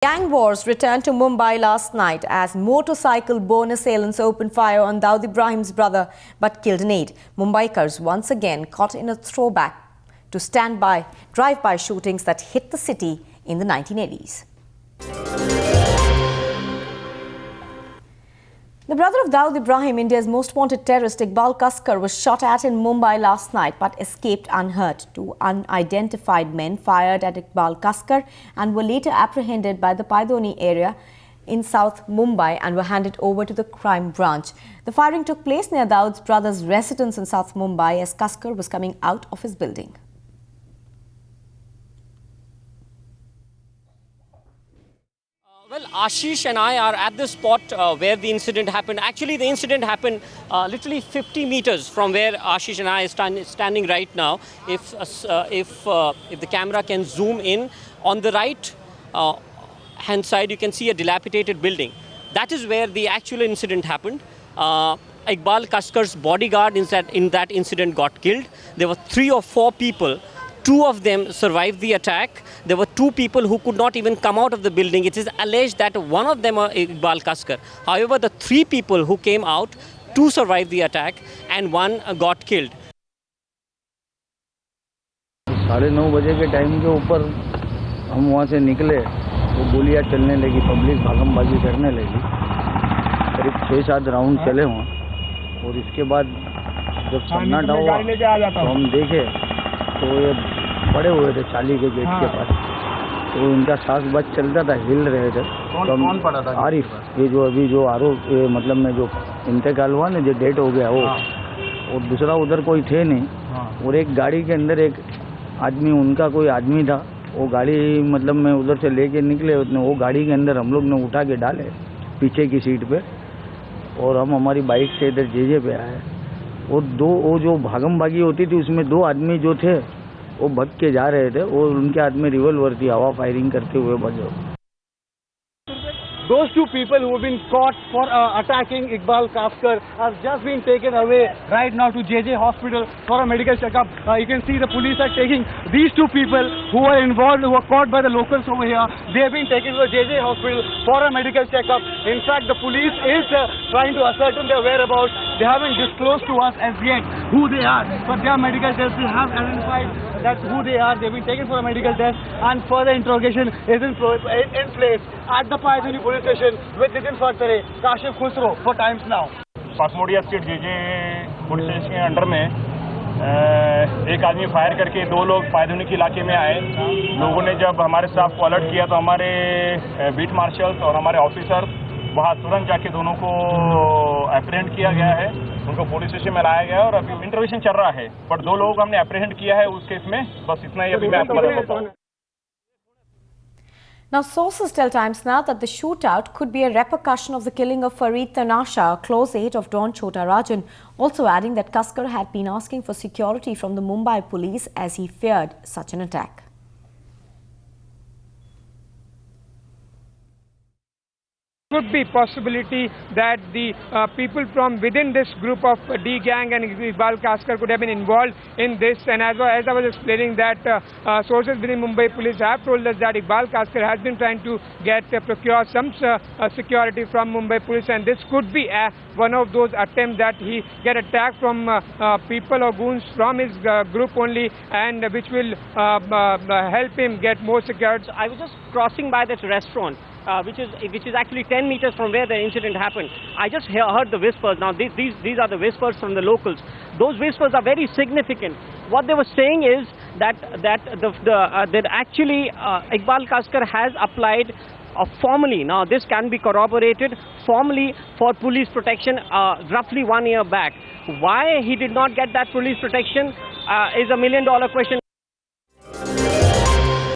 Gang wars returned to Mumbai last night as motorcycle-borne assailants opened fire on Dawood Ibrahim's brother but killed an aide. Mumbaikars once again caught in a throwback to drive-by shootings that hit the city in the 1980s. The brother of Dawood Ibrahim, India's most wanted terrorist Iqbal Kaskar, was shot at in Mumbai last night but escaped unhurt. Two unidentified men fired at Iqbal Kaskar and were later apprehended by the Paidoni area in South Mumbai and were handed over to the crime branch. The firing took place near Dawood's brother's residence in South Mumbai as Kaskar was coming out of his building. Well, Ashish and I are at the spot where the incident happened. Actually, the incident happened literally 50 meters from where Ashish and I are standing right now. If the camera can zoom in, on the right hand side, you can see a dilapidated building. That is where the actual incident happened. Iqbal Kaskar's bodyguard in that incident got killed. There were 3 or 4 people. 2 of them survived the attack. There were 2 people who could not even come out of the building. It is alleged that one of them was Iqbal Kaskar. However, the 3 people who came out, 2 survived the attack and 1 got killed. 9:30 बजे के time के ऊपर हम वहाँ से निकले तो गोलियाँ चलने लगी, पब्लिक भागमबाजी करने लगी। करीब 6-7 राउंड चले वहाँ और इसके बाद जब सन्नाटा हुआ तो हम देखे तो ये पड़े हुए थे चाली के गेट के पास। तो इनका सांस बच चलता था, हिल रहे थे। कौन पड़ा था? आरिफ, ये जो अभी जो आरोप मतलब में जो इंतकाल हुआ ना, जो डेट हो गया वो। और दूसरा उधर कोई थे नहीं। और एक गाड़ी के अंदर एक आदमी, उनका कोई आदमी था, वो गाड़ी मतलब में उधर से लेके निकले, वो गाड़ी के अंदर हम लोग ने उठा के डाले पीछे की सीट पे और हम हमारी बाइक से इधर जेजे पे आए। और वो जो भागमबागी होती थी उसमें 2 आदमी जो थे वो भग के जा रहे थे और उनके हाथ में रिवॉल्वर थी, हवा फायरिंग करते हुए बचे। Those 2 people who have been caught for attacking Iqbal Kaskar have just been taken away right now to JJ Hospital for a medical checkup. You can see the police are taking these 2 people who were involved, who were caught by the locals over here. They have been taken to the JJ Hospital for a medical checkup. In fact, the police is trying to ascertain their whereabouts. They haven't disclosed to us as yet who they are, but their medical tests they have identified that who they are. They've been taken for a medical test and further interrogation is in place at the Paidoni police station with Nitin Fatare, Kashif Khusro for Times Now. पासमोडिया street JJ police station के under में एक आदमी fire करके 2 लोग पायदुनी के इलाके में आए। लोगों ने जब हमारे स्टाफ को अलर्ट किया तो हमारे बीट मार्शल्स और हमारे ऑफिसर वहाँ तुरंत जाके दोनों को एप्रीहेंड किया गया है, उनको पुलिस स्टेशन में लाया गया है और अभी इंटरोगेशन चल रहा है। पर 2 लोगों को हमने एप्रीहेंड किया है उस केस में। बस इतना ही अभी मैं आपको बता सकता हूँ। Now, sources tell Times Now that the shootout could be a repercussion of the killing of Farid Tanasha, a close aide of Don Chota Rajan, also adding that Kaskar had been asking for security from the Mumbai police as he feared such an attack. Could be possibility that the people from within this group of D gang and Iqbal Kaskar could have been involved in this. And as I was explaining that sources within Mumbai police have told us that Iqbal Kaskar has been trying to procure some security from Mumbai police, and this could be one of those attempts that he get attacked from people or goons from his group only, and which will help him get more security. I was just crossing by this restaurant. Which is actually 10 meters from where the incident happened. I just heard the whispers. Now these are the whispers from the locals. Those whispers are very significant. What they were saying is that actually Iqbal Kaskar has applied formally. Now this can be corroborated formally for police protection roughly 1 year back. Why he did not get that police protection is a $1 million question.